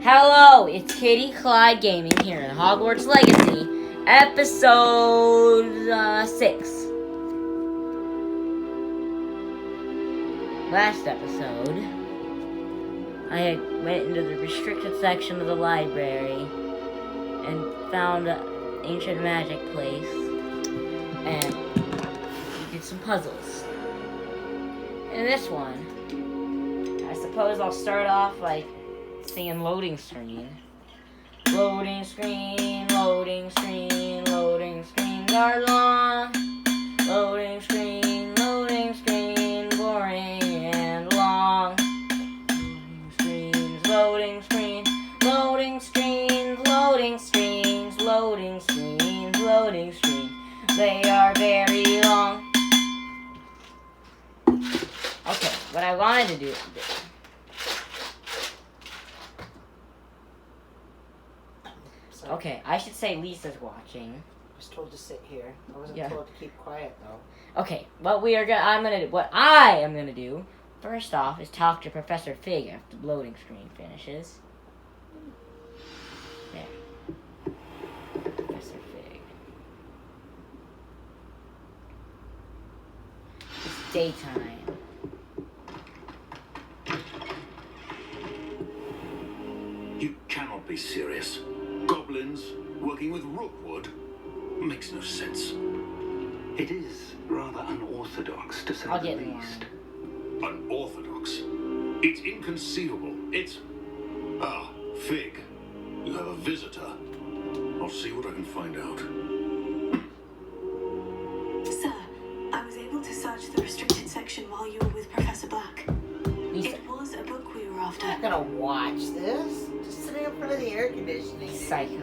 Hello, it's Kitty Clyde Gaming here in Hogwarts Legacy, episode 6. Last episode, I went into the restricted section of the library and found an ancient magic place, and we did some puzzles. In this one, I suppose I'll start off like seeing loading screen. Loading screen, loading screen, loading screens are long. Loading screen, boring and long. Loading screens, loading screens, loading screens, loading screens, loading screens. They are very long. Okay, what I wanted to do. Okay, I should say Lisa's watching. I was told to sit here. I wasn't told to keep quiet though. Okay, what I am gonna do first off is talk to Professor Fig after the loading screen finishes. There, Professor Fig. It's daytime. You cannot be serious. Goblins working with rookwood makes no sense. It is rather unorthodox, to say the least. Unorthodox? It's inconceivable. It's... Ah, Fig. You have a visitor. I'll see what I can find out. Sir, I was able to search the restricted section while you were with Professor Black. It was a book we were after. I'm not gonna watch this. Just sitting in front of the air conditioning. Psycho.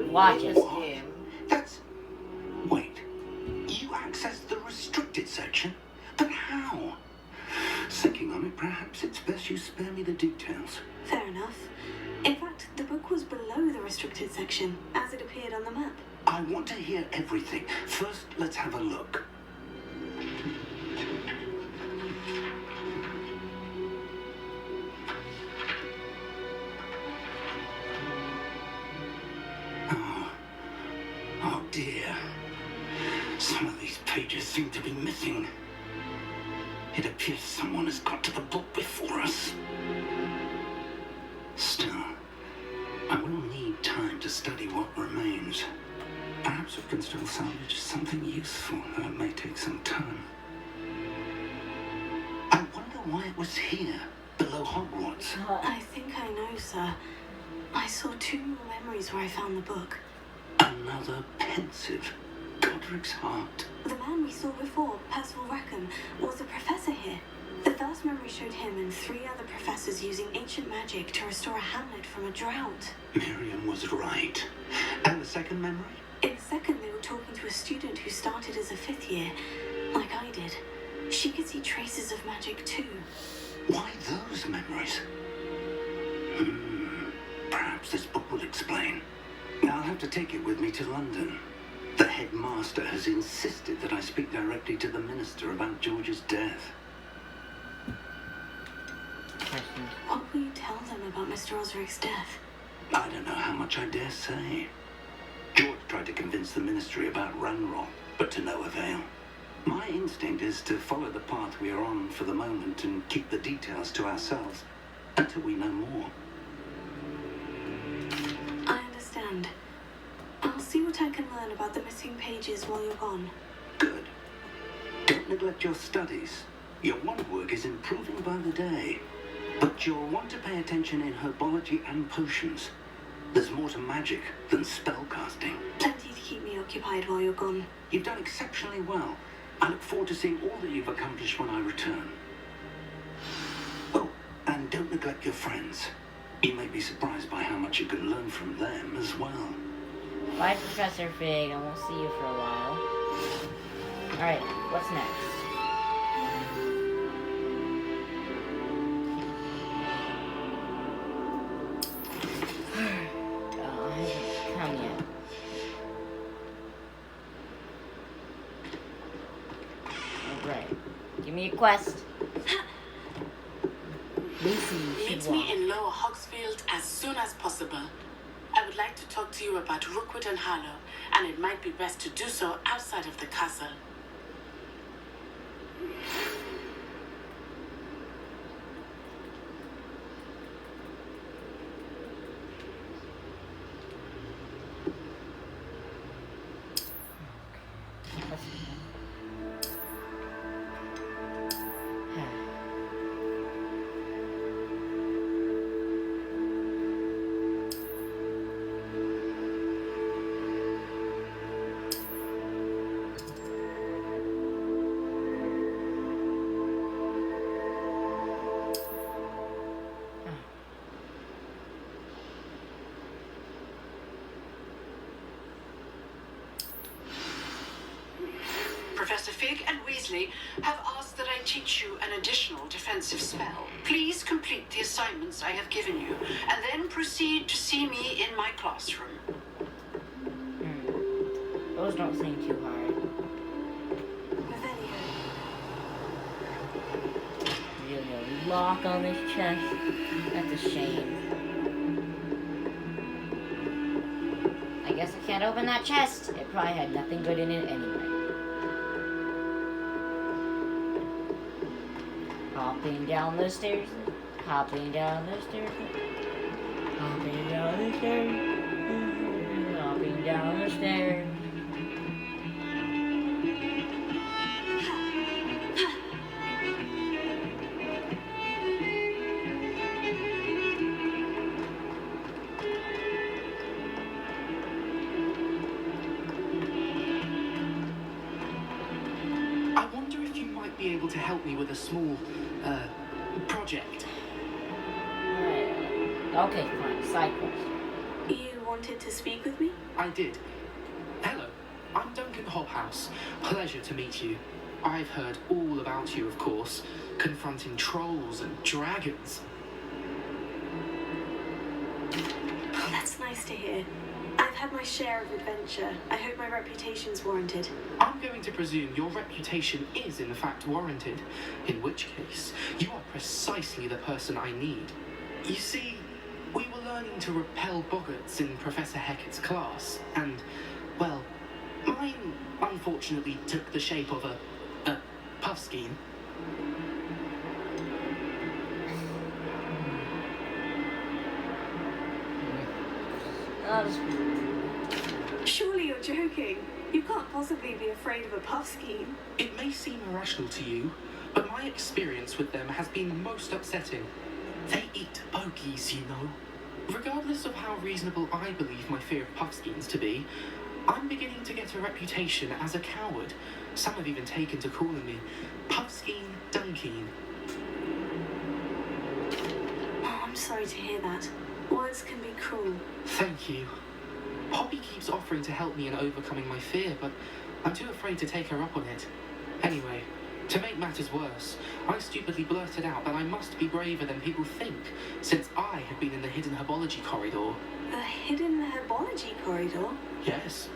Watch it. That's... Wait. You accessed the restricted section? But how? Thinking on it, perhaps it's best you spare me the details. Fair enough. In fact, the book was below the restricted section, as it appeared on the map. I want to hear everything. First, let's have a look. Oh dear. Some of these pages seem to be missing. It appears someone has got to the book before us. Still, I will need time to study what remains. Perhaps we can still salvage something useful, though it may take some time. I wonder why it was here, below Hogwarts. I think I know, sir. I saw 2 more memories where I found the book. Another pensive Godric's heart. The man we saw before, Percival Rackham, was a professor here. The first memory showed him and 3 other professors using ancient magic to restore a hamlet from a drought. Miriam was right. And the second memory? In the second, they were talking to a student who started as a 5th year, like I did. She could see traces of magic too. Why those memories? Perhaps this book will explain. I'll have to take it with me to London. The headmaster has insisted that I speak directly to the minister about George's death. What will you tell them about Mr. Osric's death? I don't know how much I dare say. George tried to convince the ministry about Ranrock, but to no avail. My instinct is to follow the path we are on for the moment and keep the details to ourselves until we know more. I understand. I'll see what I can learn about the missing pages while you're gone. Good. Don't neglect your studies. Your wand work is improving by the day. But you'll want to pay attention in herbology and potions. There's more to magic than spellcasting. Plenty to keep me occupied while you're gone. You've done exceptionally well. I look forward to seeing all that you've accomplished when I return. Oh, and don't neglect your friends. You may be surprised by how much you can learn from them as well. Bye, Professor Fig. I won't see you for a while. Alright, what's next? Hasn't come yet. Alright, give me a quest. Lucy Meet should me walk. in Lower Hogsfield as soon as possible. I would like to talk to you about Rookwood and Harlow, and it might be best to do so outside of the castle. Professor Fig and Weasley have asked that I teach you an additional defensive spell. Please complete the assignments I have given you, and then proceed to see me in my classroom. Those don't seem too hard. Really, a lock on this chest? That's a shame. I guess I can't open that chest. It probably had nothing good in it anyway. Hopping down the stairs, hopping down the stairs, hopping down the stairs, hopping down the stairs. I wonder if you might be able to help me with a small, project. Okay, fine. Side quest. You wanted to speak with me? I did. Hello, I'm Duncan Hobhouse. Pleasure to meet you. I've heard all about you, of course, confronting trolls and dragons. Oh, that's nice to hear. I've had my share of adventure. I hope my reputation's warranted. I'm going to presume your reputation is in fact warranted, in which case you are precisely the person I need. You see, we were learning to repel boggarts in Professor Hecat's class, and, well, mine unfortunately took the shape of a puffskein. Surely you're joking. You can't possibly be afraid of a puffskein. It may seem irrational to you, but my experience with them has been most upsetting. They eat bogies, you know. Regardless of how reasonable I believe my fear of puffskeins to be, I'm beginning to get a reputation as a coward. Some have even taken to calling me Puffskein Dunkeen. Oh, I'm sorry to hear that. Words can be cruel. Thank you. Poppy keeps offering to help me in overcoming my fear, but I'm too afraid to take her up on it. Anyway, to make matters worse, I stupidly blurted out that I must be braver than people think, since I had been in the hidden herbology corridor. A hidden herbology corridor? Yes.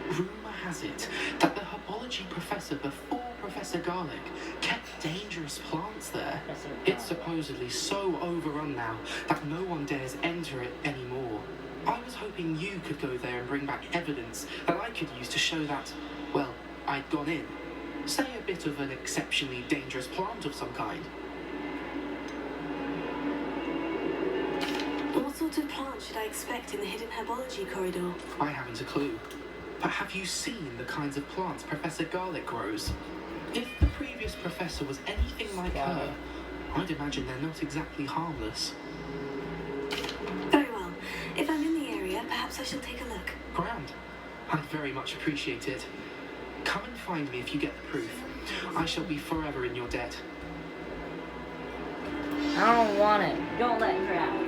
Rumour has it that the herbology professor before Professor Garlic kept dangerous plants there. It's supposedly so overrun now that no one dares enter it anymore. I was hoping you could go there and bring back evidence that I could use to show that, well, I'd gone in. Say a bit of an exceptionally dangerous plant of some kind. What sort of plant should I expect in the hidden herbology corridor? I haven't a clue. But have you seen the kinds of plants Professor Garlic grows? If the previous professor was anything like her, I'd imagine they're not exactly harmless. Very well. If I'm in the area, perhaps I shall take a look. Grand. I'd very much appreciate it. Come and find me if you get the proof. I shall be forever in your debt. I don't want it. Don't let her out.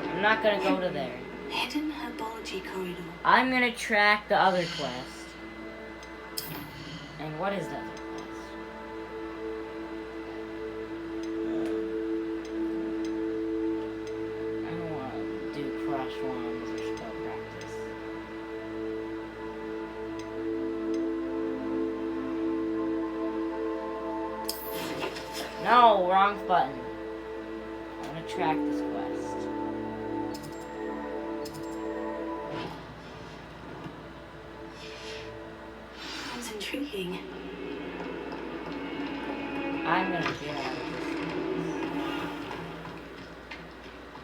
I'm not gonna go to there. Hidden herbology corridor. I'm gonna track the other quest. And what is that quest? I don't want to do crush wands or spell practice. No! Wrong button. I want to track this quest. Sounds intriguing. I'm gonna get out of this.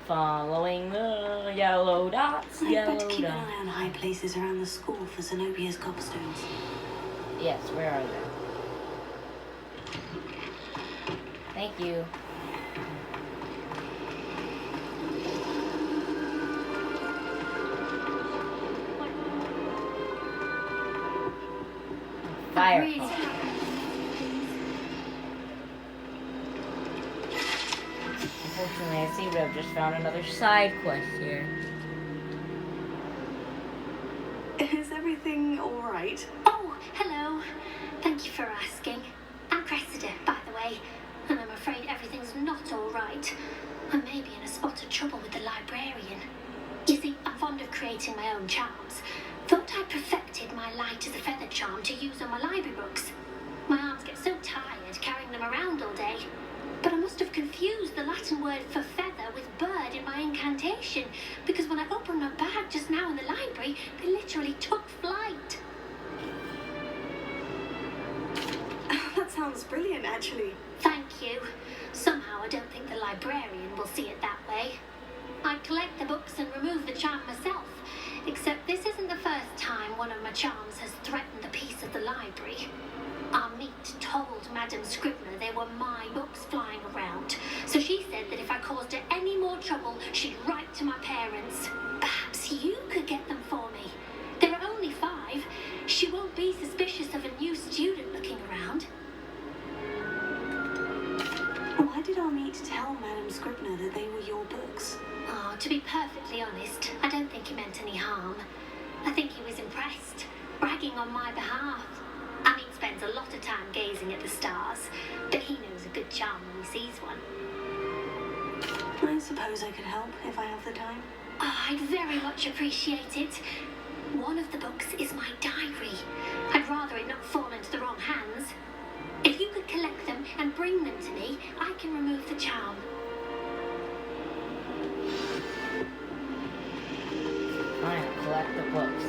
Following the yellow dots, I'd yellow better keep an dots. eye on high places around the school for Zenobia's gobstones. Yes, where are they? Thank you. Fire. Unfortunately, I seem to have just found another side quest here. Is everything alright? Oh, hello. Thank you for asking. I'm Cressida, by the way, and I'm afraid everything's not all right. I may be in a spot of trouble with the librarian. You see, I'm fond of creating my own charms. Thought I perfected my light as a feather charm to use on my library books. My arms get so tired carrying them around all day. But I must have confused the Latin word for feather with bird in my incantation, because when I opened my bag just now in the library, they literally took flight. That sounds brilliant, actually. Thank you. Somehow I don't think the librarian will see it that way. I collect the books and remove the charm myself, except this isn't the first time one of my charms has threatened the peace of the library. Our meet told Madame Scribner they were my books flying around, so she said that if I caused her any more trouble, she'd write to my parents. Perhaps you could get them for me. There are only 5. She won't be suspicious of a new student looking around. Why did our meet tell Madame Scribner that they were your books? Oh, to be perfectly honest, I don't think he meant any harm. I think he was impressed, bragging on my behalf. I mean, spends a lot of time gazing at the stars, but he knows a good charm when he sees one. I suppose I could help if I have the time. Oh, I'd very much appreciate it. One of the books is my diary. I'd rather it not fall into the wrong hands. If you could collect them and bring them to me, I can remove the charm. Fine, collect the books.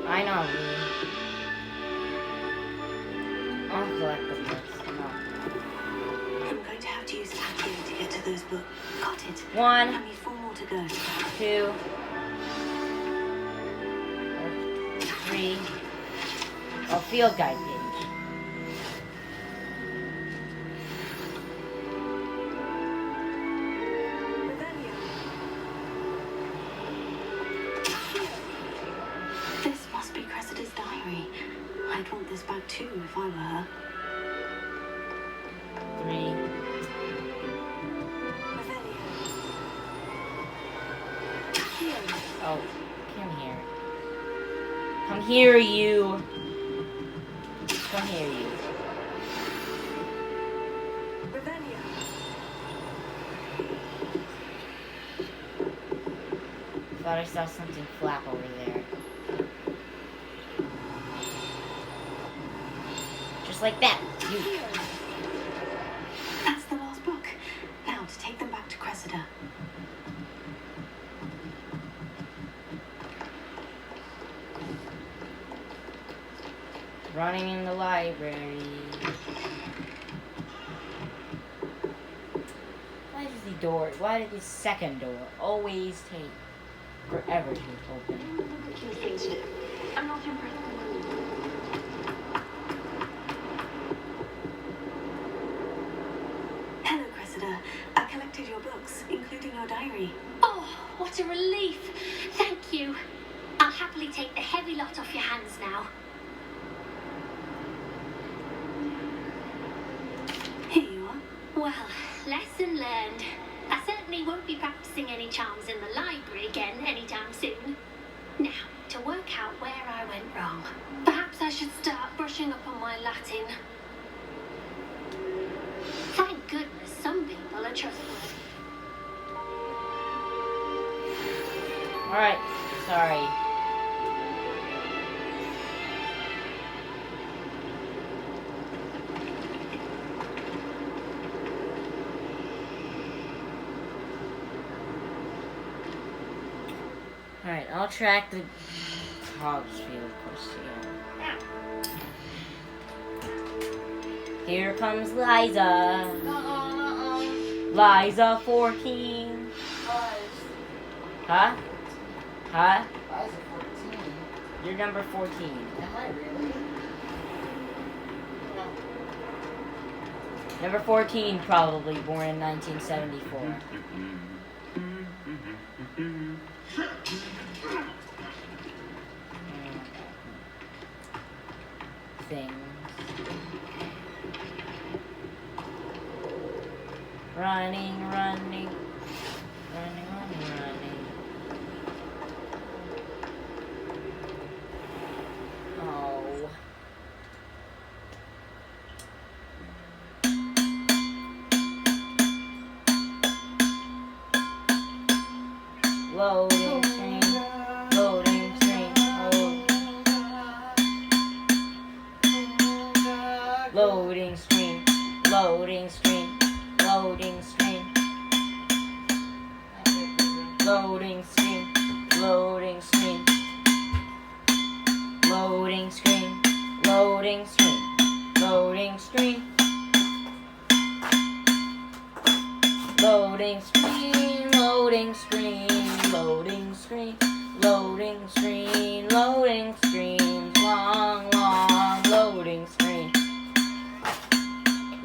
I know, Lee. I'll collect the books. Come on. I'm going to have to use Accio to get to those books. Got it. 1, Only 4 more to go. 2, 3. Oh, field guide page. This must be Cressida's diary. I'd want this back too if I were her. 3. Oh, come here. Come here, you. Come here, you. Thought I saw something flap over there. Just like that. You. That's the last book. Now to take them back to Cressida. Running in the library. Why did the second door always take forever to open? I'm not impressed. Hello, Cressida. I collected your books, including your diary. Oh, what a relief. Thank you. I'll happily take the heavy lot off your hands now. Here you are. Well, lesson learned. I certainly won't be practicing any charms in the library again anytime soon. Now, to work out where I went wrong. Perhaps I should start brushing up on my Latin. Thank goodness some people are trustworthy. Alright, sorry. Alright, I'll track the Hogsfield course here. Here comes Liza. Liza 14. Huh? Huh? Liza 14. You're number 14. Am I really? Number 14, probably born in 1974. Things. Running. Oh. Loading screen. Loading screen. Loading screen. Loading screen. Loading screen. Loading screen. Loading screen. Loading screen. Loading screen. Loading screen. Loading screen. Loading screen. Loading screen. Loading screen. Loading screen. Long loading screen.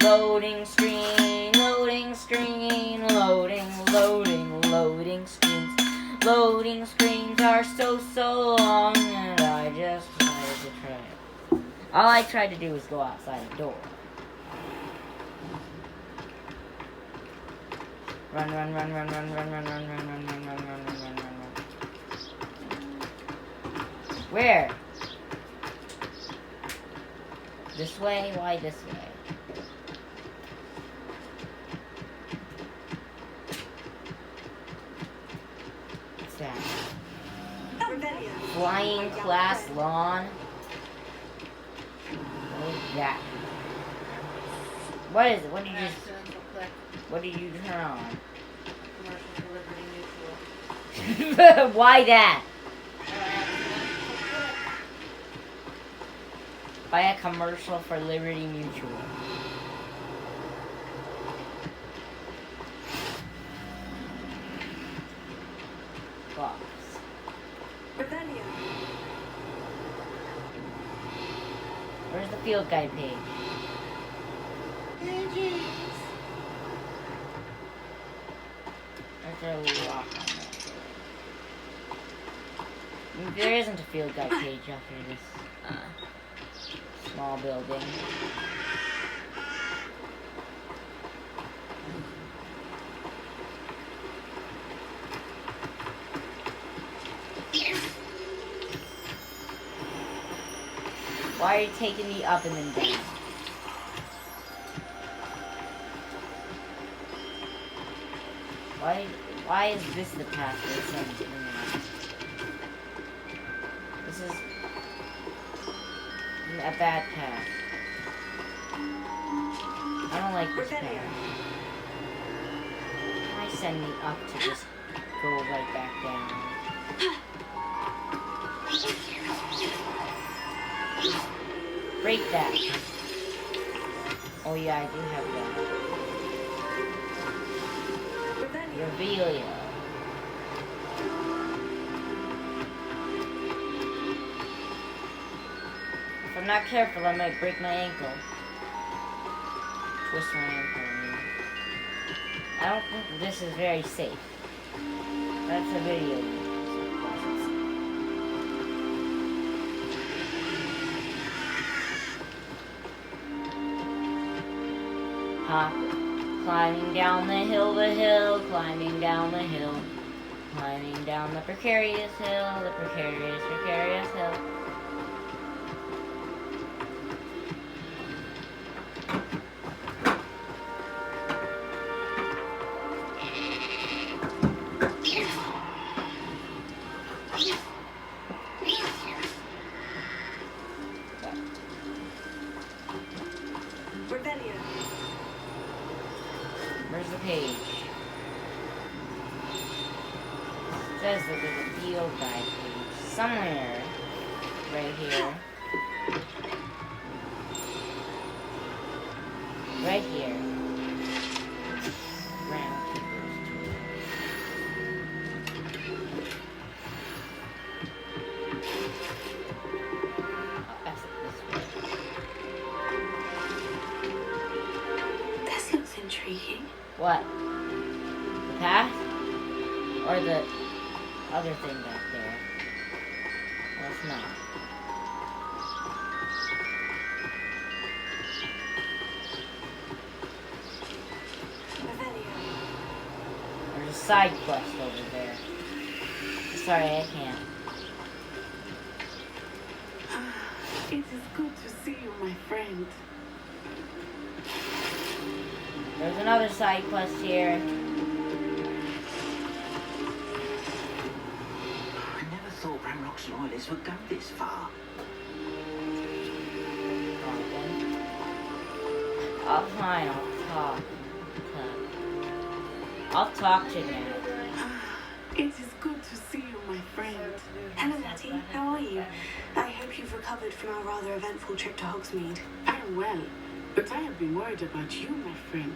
Loading screen. Loading screen. Loading screens. Loading screens are so long, and I just tried to try it. All I tried to do was go outside the door. Run. Where? This way? Why this way? What's that? Flying class lawn? What is that? What is it? What did you just... What did you turn on? Commercial for Liberty Mutual. Why that? Buy a commercial for Liberty Mutual. Box. Where's the field guide page? There's a lock on that. There isn't a field guide page after this small building. Why are you taking me up and then down? Why is this the path to the sun? This is a bad path. I don't like this path. Why send me up to just go right back down? Break that. Oh yeah, I do have that. Revelia. If I'm not careful, I might break my ankle. Twist my ankle, I mean. I don't think this is very safe. That's a video. Hop, climbing down the hill, climbing down the hill, climbing down the precarious hill, the precarious hill. Where's the page? says that there's a field guide page somewhere right here. Right here. Groundkeeper's tour. I'll pass it this way. This looks intriguing. What? The path? Or the other thing back there? Well, it's not. There's a side quest over there. Sorry, I can't. It is good to see you, my friend. There's another side quest here. I never thought Ranrock's loyalists would go this far. Oh, fine, I'll talk to Nat. It is good to see you, my friend. Hello, Natty. How are you? I hope you've recovered from our rather eventful trip to Hogsmeade. I am well, but I have been worried about you, my friend.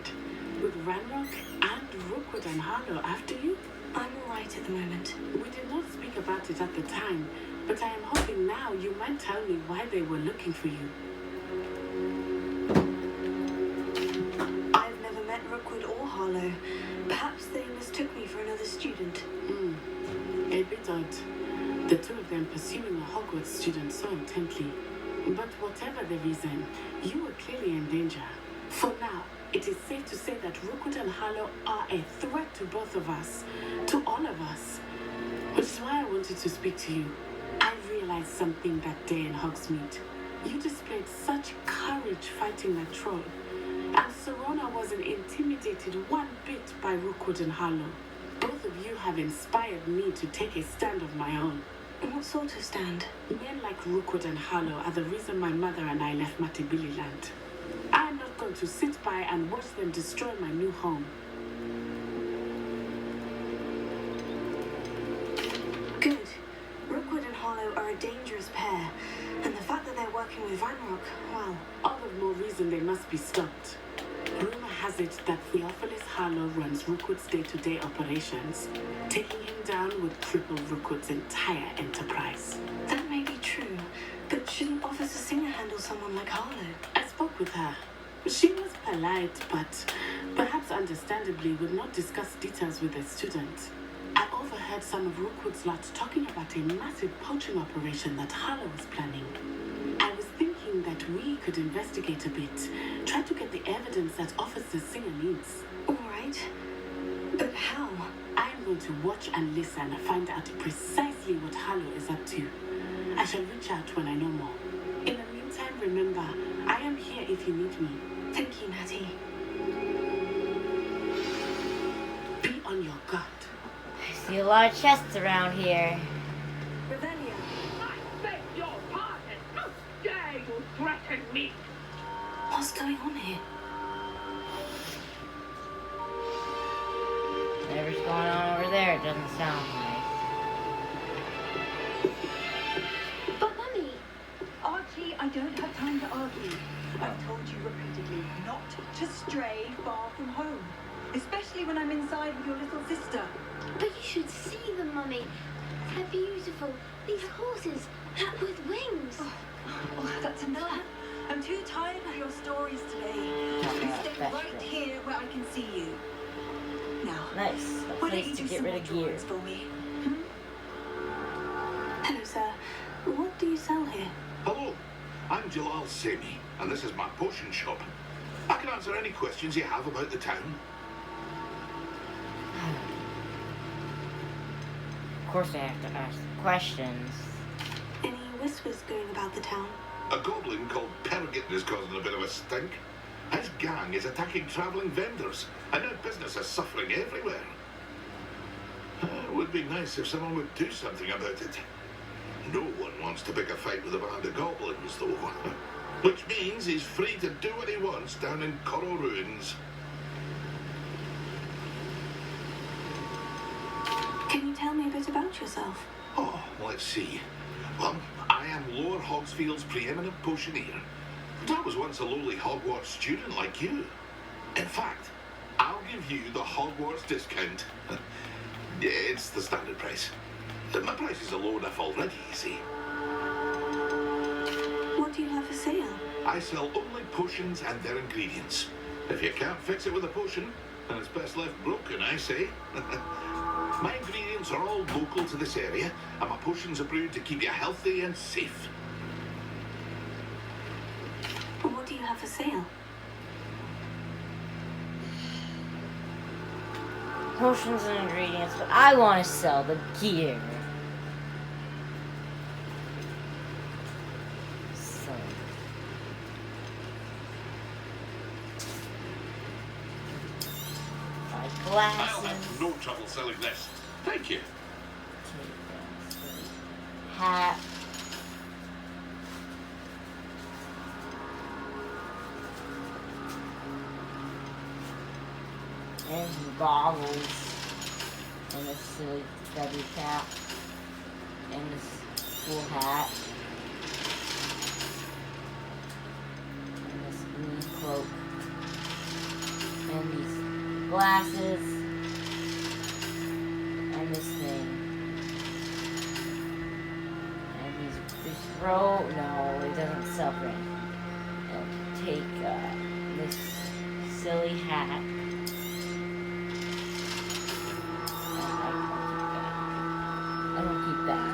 With Ranrock and Rookwood and Harlow after you? I'm all right at the moment. We did not speak about it at the time, but I am hoping now you might tell me why they were looking for you. I've never met Rookwood or Harlow. Perhaps they mistook me for another student. A bit odd. The two of them pursuing a Hogwarts student so intently. But whatever the reason, you were clearly in danger. For now, it is safe to say that Rookwood and Harlow are a threat to both of us, to all of us. Which is why I wanted to speak to you. I realized something that day in Hogsmeade. You displayed such courage fighting that troll. And Serona wasn't intimidated one bit by Rookwood and Harlow. Both of you have inspired me to take a stand of my own. What sort of stand? Men like Rookwood and Harlow are the reason my mother and I left Matibili land. I am not going to sit by and watch them destroy my new home. Good. Rookwood and Harlow are a dangerous pair, and the fact that they're working with Ranrock, well... All the more reason they must be stopped. Rumor has it that Theophilus Harlow runs Rookwood's day-to-day operations. Taking him down would cripple Rookwood's entire enterprise. That may be true, but shouldn't Officer Singer handle someone like Harlow? I spoke with her. She was polite, but perhaps understandably would not discuss details with a student. I overheard some of Rookwood's lot talking about a massive poaching operation that Harlow was planning. I was thinking that we could investigate a bit, try to get the evidence that Officer Singer needs. All right. But how? I'm going to watch and listen and find out precisely what Harlow is up to. I shall reach out when I know more. In the meantime, remember, I am here if you need me. Thank you, Natty. Be on your guard. I see a lot of chests around here. Revelio. I beg your pardon. How dare you threaten me? What's going on here? Whatever's going on over there doesn't sound nice. But Mummy, Archie, I don't have time to argue. I've told you repeatedly not to stray far from home, especially when I'm inside with your little sister. but you should see them, Mummy. They're beautiful. These horses with wings. Oh, that's enough. I'm too tired of your stories today. You stay right here where I can see you. Now, Nice. A why don't place you to do get some rid more of gear. drawings for me? Hello, sir. What do you sell here? Hello, I'm Jalal Sami, and this is my potion shop. I can answer any questions you have about the town. Of course I have to ask questions. Any whispers going about the town? A goblin called Pergit is causing a bit of a stink. His gang is attacking travelling vendors, and our business is suffering everywhere. It would be nice if someone would do something about it. No one wants to pick a fight with a band of goblins, though. Which means he's free to do what he wants down in Coral Ruins. Can you tell me a bit about yourself? Oh, let's see. Well, I am Lower Hogsfield's preeminent potioneer. And I was once a lowly Hogwarts student like you. In fact, I'll give you the Hogwarts discount. It's the standard price. My prices are low enough already, you see. What do you have for sale? I sell only potions and their ingredients. If you can't fix it with a potion, then it's best left broken, I say. My ingredients are all local to this area, and my potions are brewed to keep you healthy and safe. What do you have for sale? Potions and ingredients, but I want to sell the gear. So. My glasses. I'll have no trouble selling this. Thank you. Hat. And some goggles. And this silly feather cap. And this cool hat. And this green cloak. And these glasses. And this thing. And this robe. No, it doesn't sell for anything. I'll take this silly hat. I don't keep that.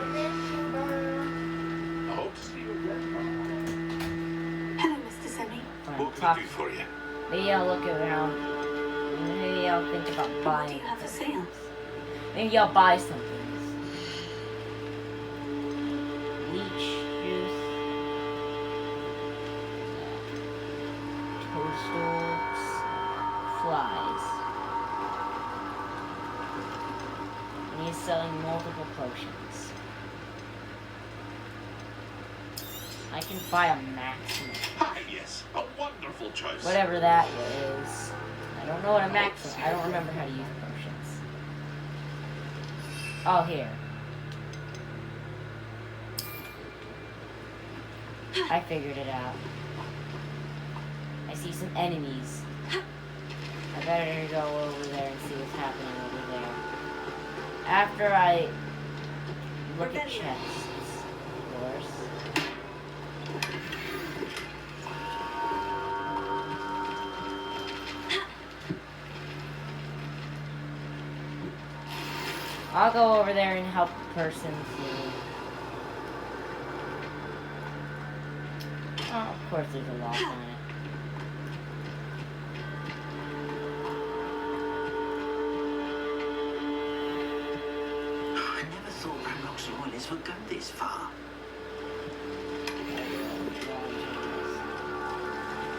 I hope to see you again. Hello, Mr. Semi. What can I do for you? Maybe I'll look around. Maybe I'll think about What buying. do you have for sale? Maybe I'll buy something. Leech juice. Toadstools. Flies. And he's selling multiple potions. I can buy a maximum. Ah, yes, a wonderful choice. Whatever that is. I don't know what a maximum. I don't remember how to use potions. Oh, here. I figured it out. I see some enemies. I better go over there and see what's happening over there. After I look at chests, of course. I'll go over there and help the person see. Oh, of course there's a lock on it. I never thought Ranrock's loyalists would go this far.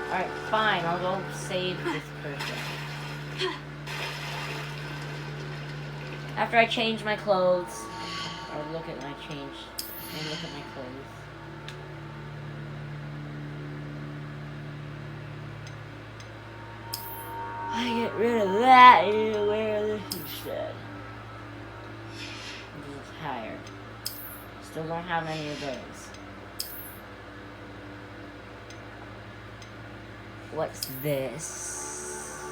Alright, fine, I'll go save this person. After I change my clothes, or look at my change, and look at my clothes. I get rid of that and wear this instead. I'm just tired. Still don't have any of those. What's this?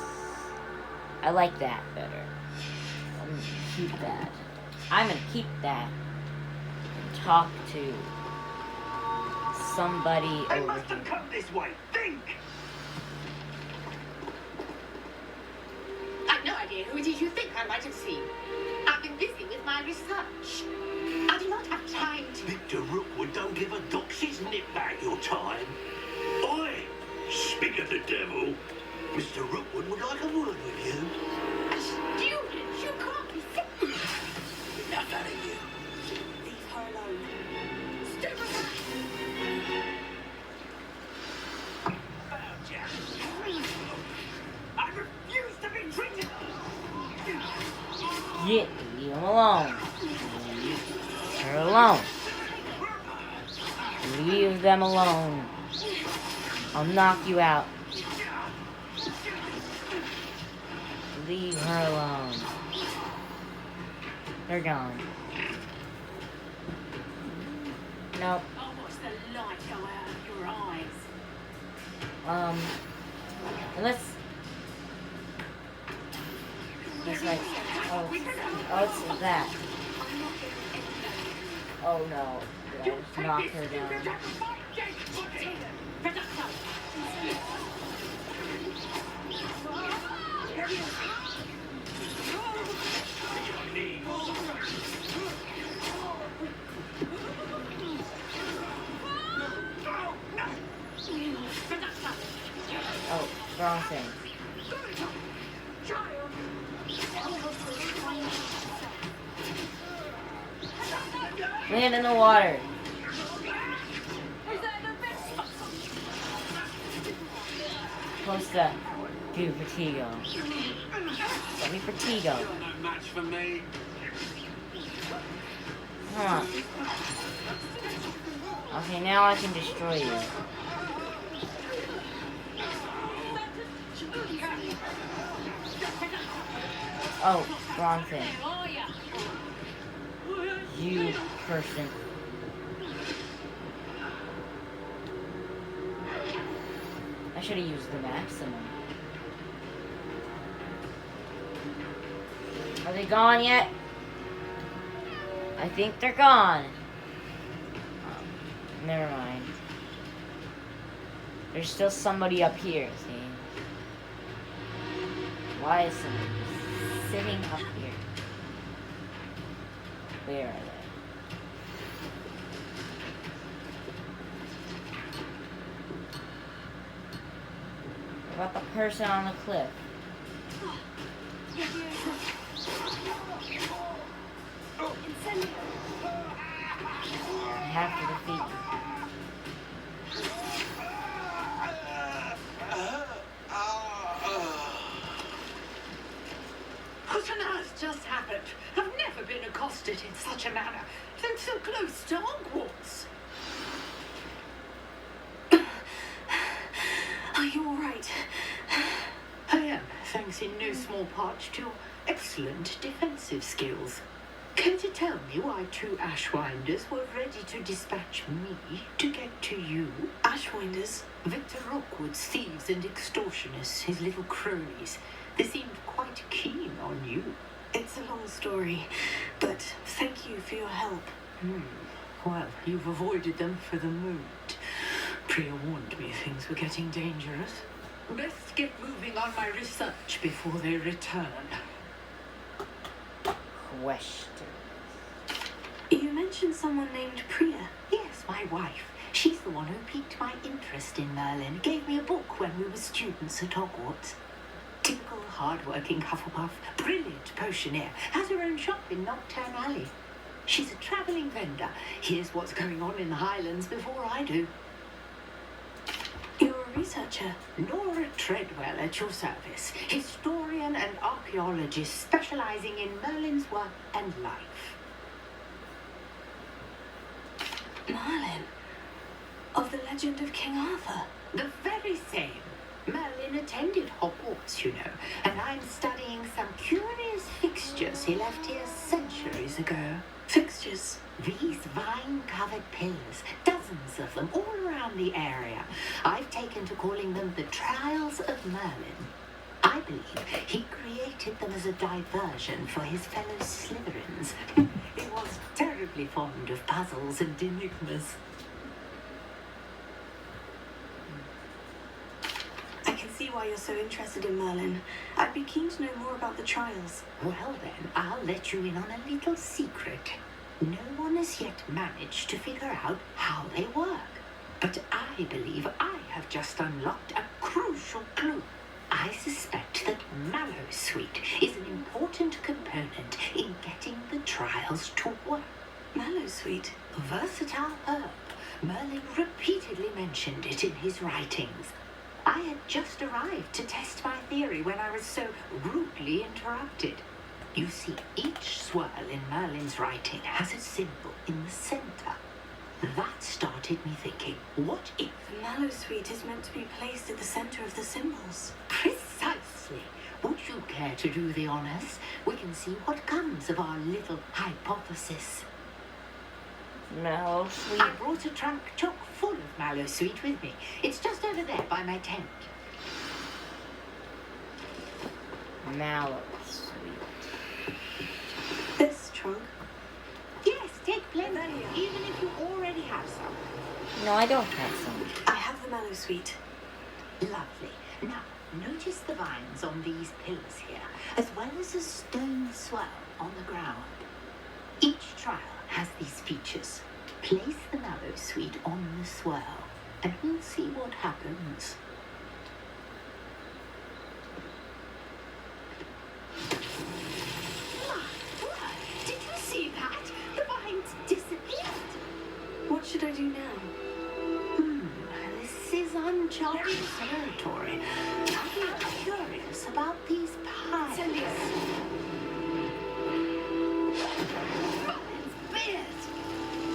I like that better. I'm gonna keep that. I'm gonna keep that and talk to somebody They over must here. have come this way. Think! I've no idea who it is you think I might have seen. I've been busy with my research. I do not have time to... Victor Rookwood don't give a doxy's nip back your time. Oi! Speak of the devil. Mr. Rookwood would like a word with you. A student! You can't be serious! Enough out of you. Leave her alone. Step aside! Found ya. I refuse to be treated. Leave him alone. Leave her alone. Leave them alone. I'll knock you out. Leave her alone. They're gone. Nope. Oh, what's the light go out of your eyes? Unless... It's like... Oh, it's that. Oh no. Did I just knock her down? Oh, wrong thing. Land in the water. Supposed to do Vertigo. Let me Vertigo. You're no match for me. Huh. Okay, now I can destroy you. Oh, wrong thing. You person. I should have used the maximum. Are they gone yet? I think they're gone. Never mind. There's still somebody up here, see? Why is somebody sitting up here? Where are they? What about the person on the cliff? I have to defeat you. What on earth just happened? I've never been accosted in such a manner. And so close to Hogwarts. Are you all right? I am, thanks in no small part to your excellent defensive skills. Can you tell me why two Ashwinders were ready to dispatch me to get to you? Ashwinders? Victor Rockwood's thieves and extortionists, his little cronies. They seemed quite keen on you. It's a long story, but thank you for your help. Well, you've avoided them for the moment. Priya warned me things were getting dangerous. Best get moving on my research before they return. Question. You mentioned someone named Priya. Yes, my wife. She's the one who piqued my interest in Merlin. Gave me a book when we were students at Hogwarts. Typical hard-working Hufflepuff, brilliant potioneer, has her own shop in Nocturne Alley. She's a travelling vendor. Here's what's going on in the Highlands before I do. You're a researcher. Nora Treadwell at your service, historian and archaeologist specialising in Merlin's work and life. Merlin? Of the legend of King Arthur? The very same. Merlin attended Hogwarts, you know, and I'm studying some curious fixtures he left here centuries ago. Fixtures? These vine-covered pillars, dozens of them all around the area. I've taken to calling them the Trials of Merlin. I believe he created them as a diversion for his fellow Slytherins. He was terribly fond of puzzles and enigmas. I can see why you're so interested in Merlin. I'd be keen to know more about the trials. Well then, I'll let you in on a little secret. No one has yet managed to figure out how they work. But I believe I have just unlocked a crucial clue. I suspect that Mallowsweet is an important component in getting the trials to work. Mallowsweet? A versatile herb. Merlin repeatedly mentioned it in his writings. I had just arrived to test my theory when I was so rudely interrupted. You see, each swirl in Merlin's writing has a symbol in the center. That started me thinking, what if... The Mallowsweet is meant to be placed at the center of the symbols. Precisely. Would you care care to do the honors? We can see what comes of our little hypothesis. Mallow Sweet. I brought a trunk chock full of mallow sweet with me. It's just over there by my tent. Mallow Sweet. This trunk? Yes, take plenty, even if you already have some. No, I don't have some. I have the mallow sweet. Lovely. Now, notice the vines on these pillars here, as well as a stone swell on the ground. Each trial has these features. Place the mallow sweet on the swell, and we'll see what happens. Did you see that? The vines disappeared. What should I do now? This is uncharted territory. I'm curious about these pies.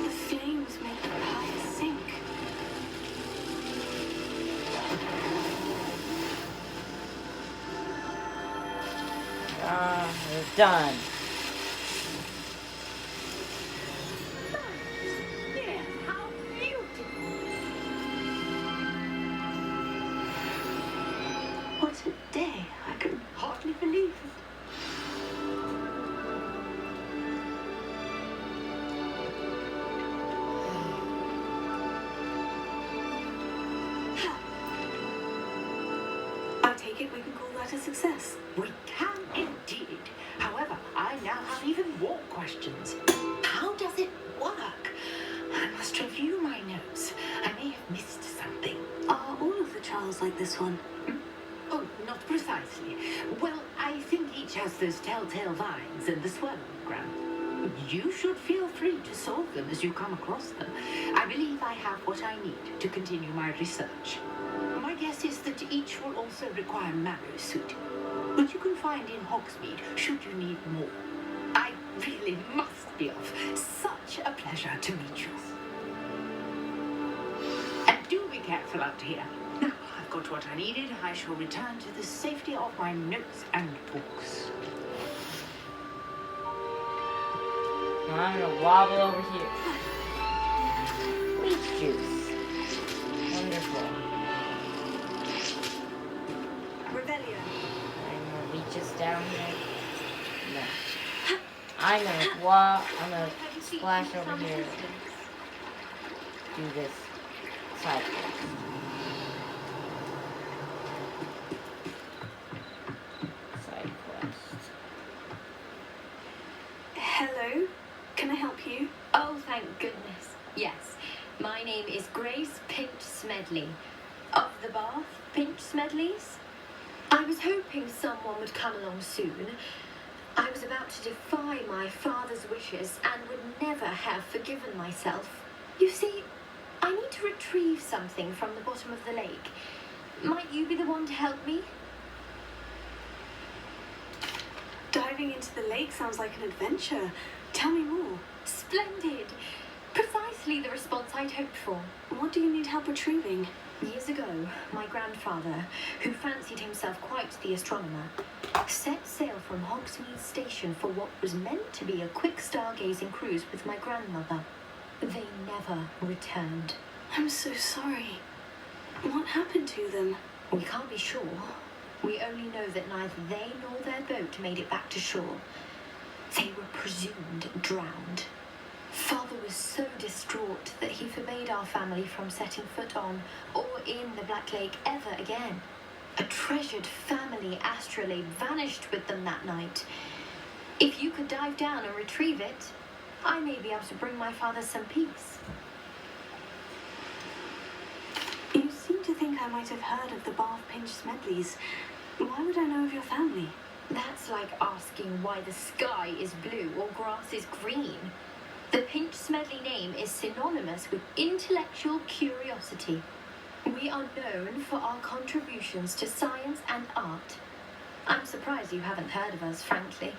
The flames make the pie sink. It's done. Yes, how beautiful. What a day. I can hardly believe it. I take it we can call that a success. We can indeed. However, I now have even more questions. How does it work? I must review my notes. I may have missed something. Are all of the trials like this one? Oh, not precisely. Well, I think each has those telltale vines and the swell on the ground. You should feel free to solve them as you come across them. I believe I have what I need to continue my research. My guess is that each will also require mallow sweet, which you can find in Hogsmeade should you need more. I really must be off. Such a pleasure to meet you. And do be careful out here. Now I've got what I needed. I shall return to the safety of my notes and books. I'm gonna wobble over here. Peach juice. Wonderful. Revelio. I'm gonna reach this down here. No. I'm gonna splash over here. Do this side quest. Side quest. Hello? Can I help you? Oh, thank goodness. Yes. My name is Grace Pinch Smedley. Of the Bath Pinch Smedleys. I was hoping someone would come along soon. I was about to defy my father's wishes and would never have forgiven myself. You see, I need to retrieve something from the bottom of the lake. Might you be the one to help me? Diving into the lake sounds like an adventure. Tell me more. Splendid! Precisely the response I'd hoped for. What do you need help retrieving? Years ago, my grandfather, who fancied himself quite the astronomer, set sail from Hogsmeade Station for what was meant to be a quick stargazing cruise with my grandmother. They never returned. I'm so sorry. What happened to them? We can't be sure. We only know that neither they nor their boat made it back to shore. They were presumed drowned. Father was so distraught that he forbade our family from setting foot on or in the Black Lake ever again. A treasured family astrolabe vanished with them that night. If you could dive down and retrieve it, I may be able to bring my father some peace. You seem to think I might have heard of the Bath Pinch Smedleys. Why would I know of your family? That's like asking why the sky is blue or grass is green. The Pinch Smedley name is synonymous with intellectual curiosity. We are known for our contributions to science and art. I'm surprised you haven't heard of us, frankly.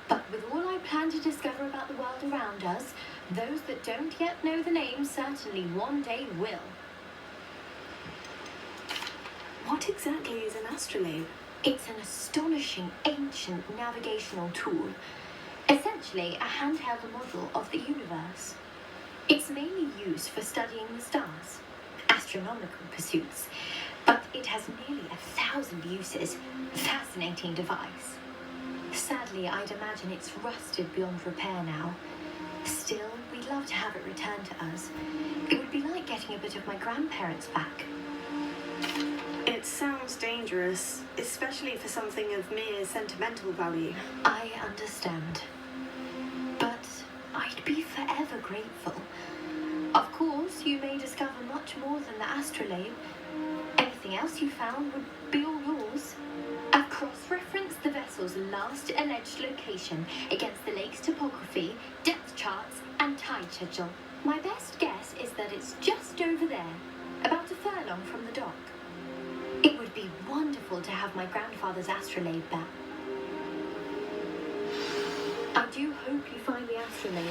But with all I plan to discover about the world around us, those that don't yet know the name certainly one day will. What exactly is an astrolabe? It's an astonishing ancient navigational tool, essentially a handheld model of the universe. It's mainly used for studying the stars, astronomical pursuits, but it has nearly 1,000 uses. Fascinating device. Sadly, I'd imagine it's rusted beyond repair now. Still, we'd love to have it returned to us. It would be like getting a bit of my grandparents back. It sounds dangerous, especially for something of mere sentimental value. I understand. But I'd be forever grateful. Of course, you may discover much more than the astrolabe. Anything else you found would be all yours. I've cross-referenced the vessel's last alleged location against the lake's topography, depth charts, and tide schedule. My best guess is that it's just over there, about a furlong from the dock. It would be wonderful to have my grandfather's astrolabe back. I do hope you find the astrolabe.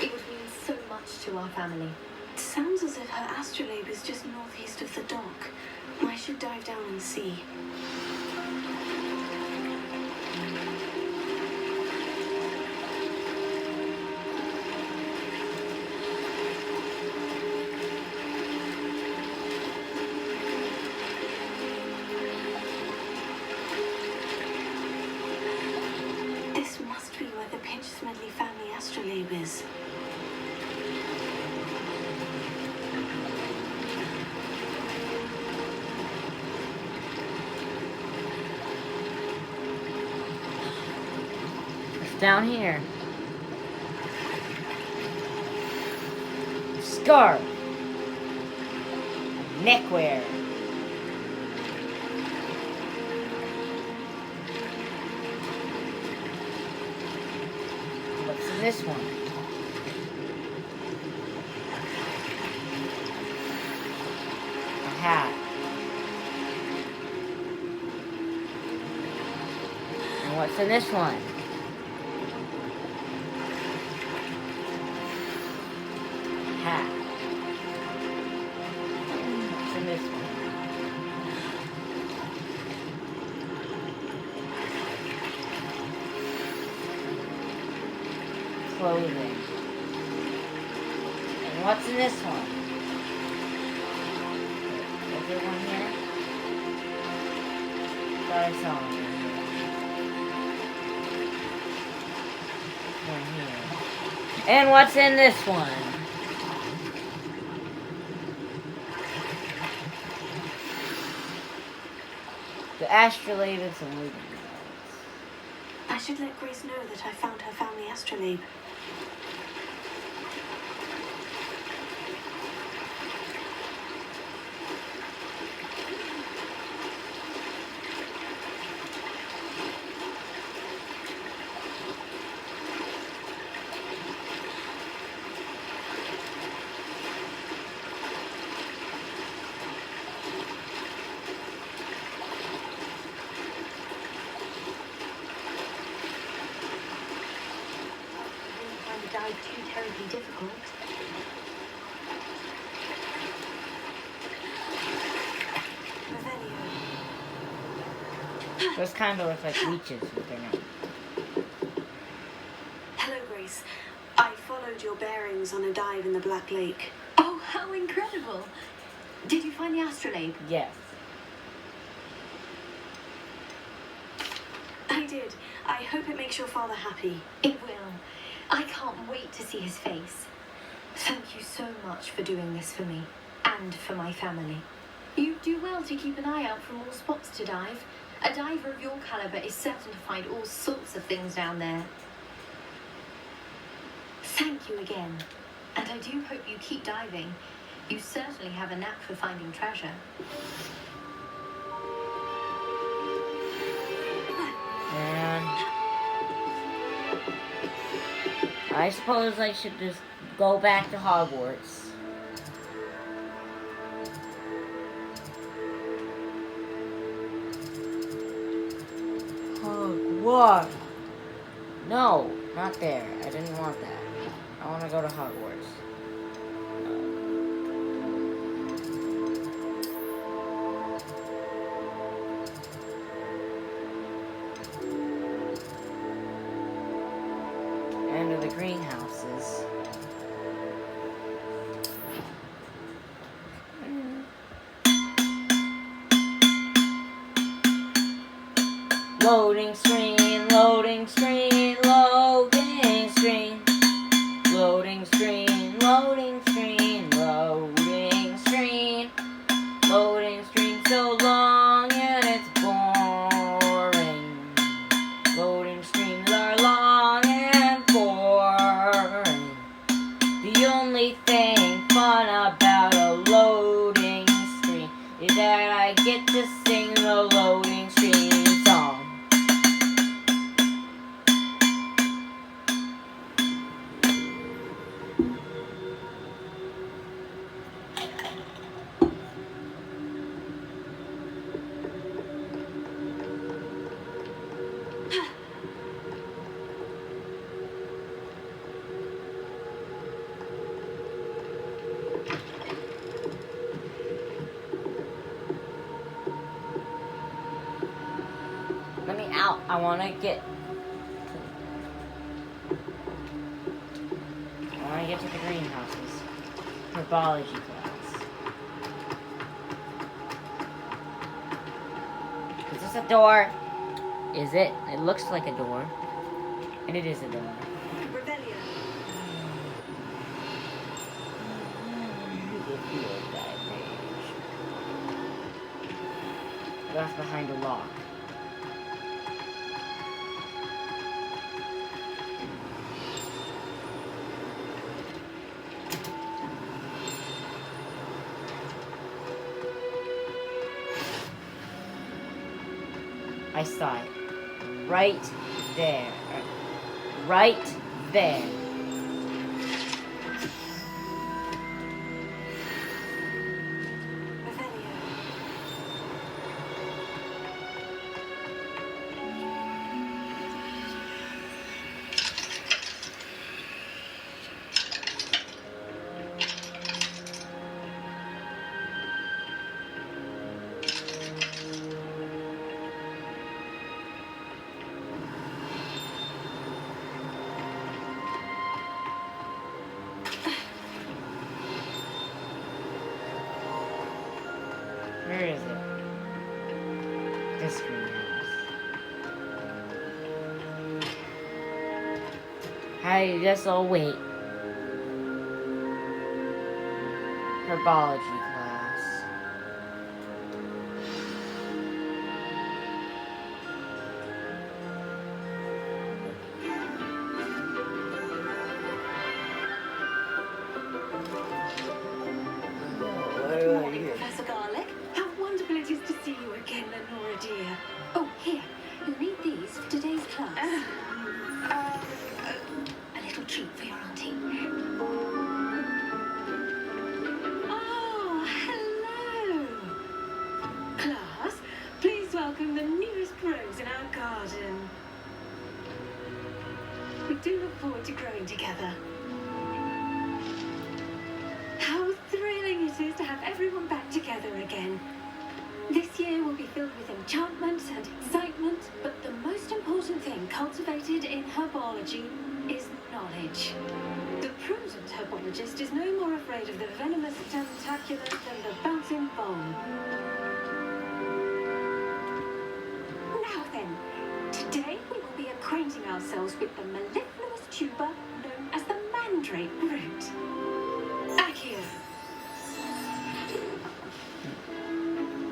It would mean so much to our family. It sounds as if her astrolabe is just northeast of the dock. I should dive down and see. This must be where the Pinch-Smedley family astrolabe is. Down here. Scarf. Neckwear. What's in this one? A hat. And what's in this one? Hat. What's in this one? Clothing. And what's in this one? Is there one here? Thought I saw one here. One here. And what's in this one? The astrolabe is a movie. I should let Grace know that I found her family astrolabe. Too terribly difficult. Those kind of look like leeches, but they're not. Hello, Grace. I followed your bearings on a dive in the Black Lake. Oh, how incredible! Did you find the astrolabe? Yes. I did. I hope it makes your father happy. It will. I can't wait to see his face. Thank you so much for doing this for me, and for my family. You do well to keep an eye out for more spots to dive. A diver of your caliber is certain to find all sorts of things down there. Thank you again, and I do hope you keep diving. You certainly have a knack for finding treasure. And I suppose I should just go back to Hogwarts. Hogwarts! No, not there. I didn't want that. I want to go to Hogwarts. the greenhouses. Loading screen, loading screen, loading screen. Loading screen, loading screen, loading screen. Loading screen so long and it's boring. Loading screens are long and boring. The only thing fun about a loading screen is that I get to sing the loading screen song. Let me out. I want to get to the greenhouses. Herbology class. Is this a door? Is it? It looks like a door. And it is a door. Rebellion. Left behind a lock. I saw it. Right there. Right there. Where is it? This greenhouse. I guess I'll wait. Herbology class. Good morning, Professor Garlic. How wonderful it is to see you again, Lenora dear. Oh, here. You'll need these for today's class. A little treat for your auntie. Oh, hello. Class, please welcome the newest rose in our garden. We do look forward to growing together. How thrilling it is to have everyone back together again. This year will be filled with enchantment and excitement, but the most important thing cultivated in herbology is knowledge. The prudent herbologist is no more afraid of the venomous tentaculus than the bouncing bone. Now then, today we will be acquainting ourselves with the mellifluous tuber known as the mandrake root. Accio.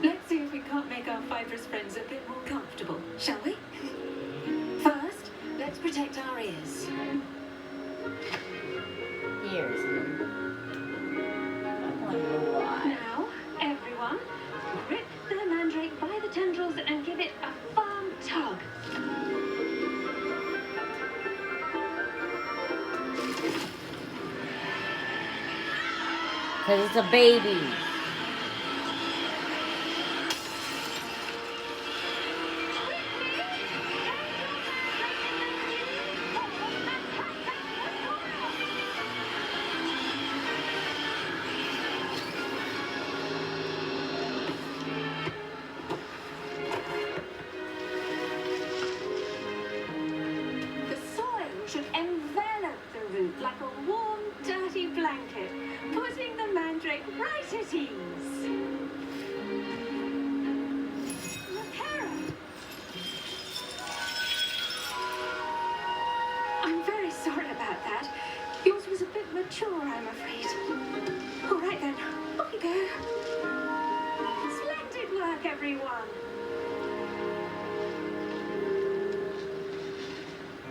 Let's see if we can't make our fibrous friends a bit more comfortable, shall we? First, let's protect our ears. Ears. I wonder why. Now, everyone, grip the mandrake by the tendrils and give it a firm tug. Because it's a baby. The soil should envelop like a warm, dirty blanket, putting the mandrake right at ease. Look, Hera! I'm very sorry about that. Yours was a bit mature, I'm afraid. All right then, off you go. Splendid work, everyone.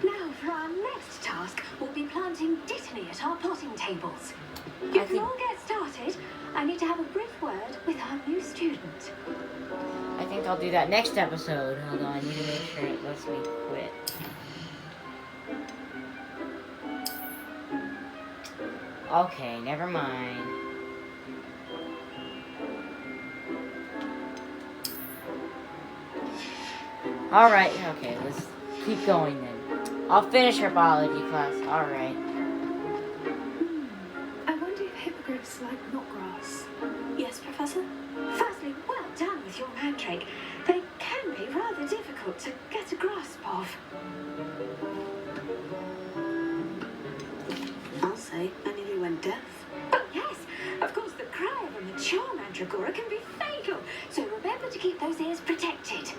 Now for our next task, we'll be planting Dittany at our potting tables. You can all get started. I need to have a brief word with our new student. I think I'll do that next episode. Hold on, I need to make sure it lets me quit. Okay, never mind. Alright, okay, let's keep going then. I'll finish her biology class, alright. I wonder if hippogriffs like knotgrass. Yes, Professor? Firstly, well done with your mandrake. They can be rather difficult to get a grasp of. I'll say, I nearly went deaf. Oh yes, of course the cry of a mature mandragora can be fatal, so remember to keep those ears protected.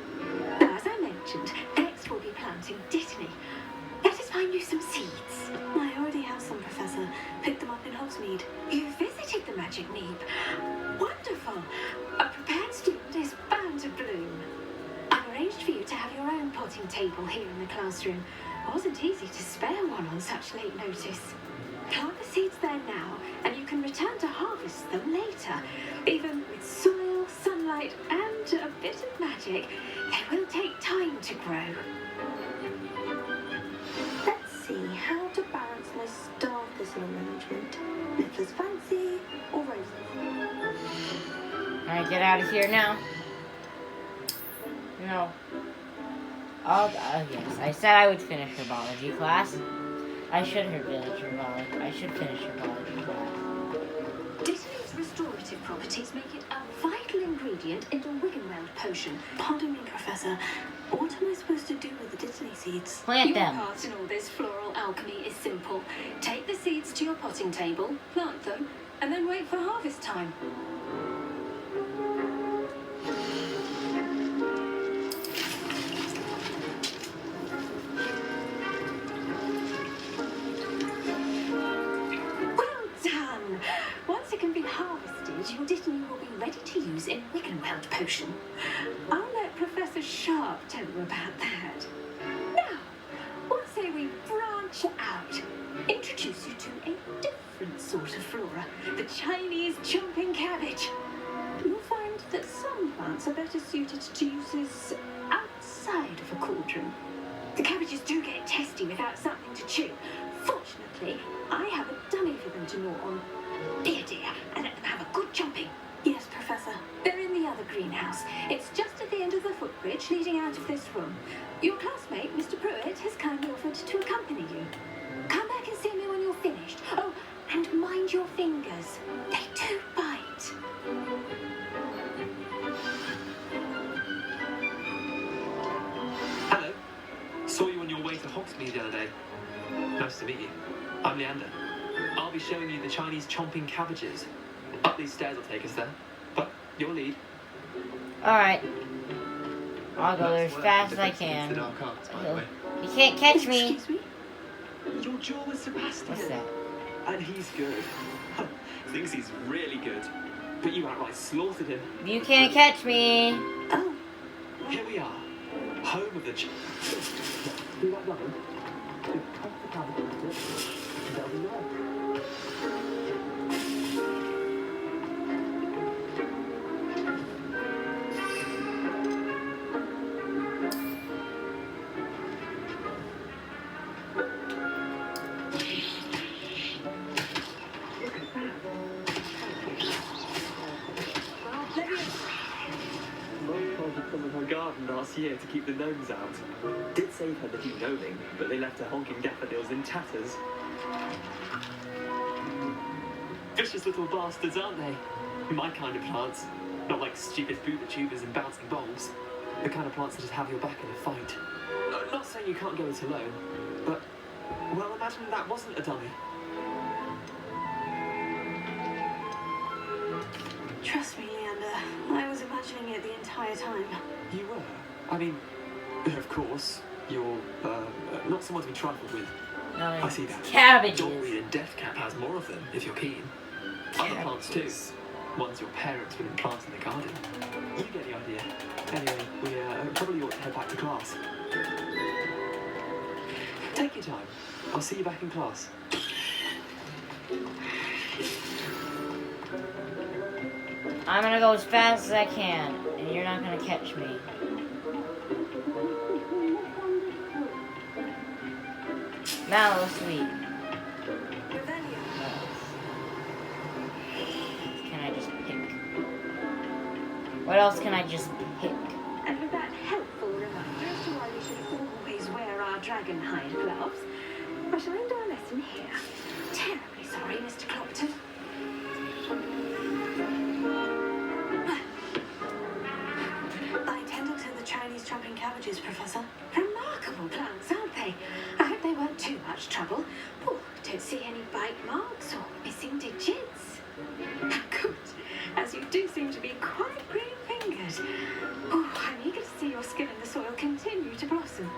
Now, as I mentioned, next we'll be planting Dittany. Let us find you some seeds. I already have some, Professor. Picked them up in Hogsmeade. You visited the magic neep. Wonderful. A prepared student is bound to bloom. I've arranged for you to have your own potting table here in the classroom. It wasn't easy to spare one on such late notice. Plant the seeds there now, and you can return to harvest them later. Even with soil, sunlight, and a bit of magic, they will take time to grow. Let's see, how to balance my star thistle arrangement. Nicholas fancy or roses? Alright, get out of here now. No. Oh, yes, I said I would finish her biology class. I should finish her biology class. Dittany's restorative properties make it a vital ingredient in the Wiggenweld potion. Pardon me, Professor. What am I supposed to do with the Dittany seeds? Plant Your them. part in all this floral alchemy is simple. Take the seeds to your potting table, plant them, and then wait for harvest time. Well done! Once it can be harvested, your Dittany will be ready to use in Wiggenweld potion. I'll let Professor Sharp tell you about that. Now, what say we branch out? Introduce you to a different sort of flora, the Chinese chomping cabbage. You'll find that some plants are better suited to uses outside of a cauldron. The cabbages do get testy without something to chew. Fortunately, I have a dummy for them to gnaw on. Dear, and let them have a good chomping. Yes, Professor. They're in the other greenhouse. It's just at the end of the footbridge leading out of this room. Your classmate, Mr. Pruitt, has kindly offered to accompany you. Come back and see me when you're finished. Oh, and mind your fingers. They do bite. Hello. Saw you on your way to Hogsmeade the other day. Nice to meet you. I'm Leander. I'll be showing you the Chinese chomping cabbages. Up these stairs will take us there. But your lead. Alright. I'll go there as fast as I can. You can't catch me. Excuse me? Your jaw with Sebastian. What's that? And he's good. Thinks he's really good. But you outright slaughtered him. You can't catch me. Oh. Here we are. Home of the See that line? Press the cabbage. They'll be there. Mum told me some in her garden last year to keep the gnomes out. Did save her the few gnoming, but they left her honking daffodils in tatters. Vicious little bastards, aren't they? My kind of plants. Not like stupid booba tubers and bouncing bulbs. The kind of plants that just have your back in a fight. Not saying you can't go it alone, but, well, imagine that wasn't a dummy. Trust me, Leander. I was imagining it the entire time. You were? I mean, of course, you're not someone to be trifled with. No, I see that. cabbages. Dogweed and deathcap has more of them, if you're keen. Other plants too. Ones your parents wouldn't plant in the garden. You get the idea. Anyway, we probably ought to head back to class. Take your time. I'll see you back in class. I'm gonna go as fast as I can, and you're not gonna catch me. Mallow sweet. Can I just pick? What else can I just pick? And with that helpful reminder as to why we should always wear our dragon hide gloves, I shall end our lesson here. Terribly sorry, Mr. Clopton. I tended to the Chinese chopping cabbages, Professor. Remarkable plants, aren't they? I hope they weren't too much trouble. Oh, don't see any bite marks or missing digits. Good, as you do seem to be quite green-fingered. Oh, I'm eager to see your skill in the soil continue to blossom.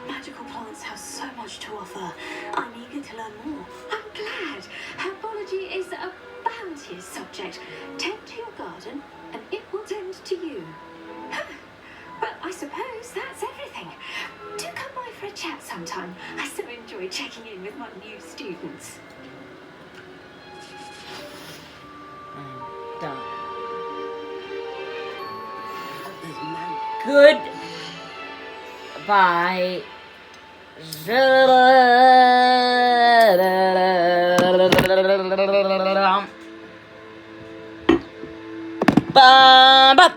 Magical plants have so much to offer. I'm eager to learn more. I'm glad. Herbology is a bounteous subject. Tend to your garden, and it will tend to you. Well, I suppose that's everything. Do come by for a chat sometime. I so enjoy checking in with my new students. I'm done. Good. Bye. Bye.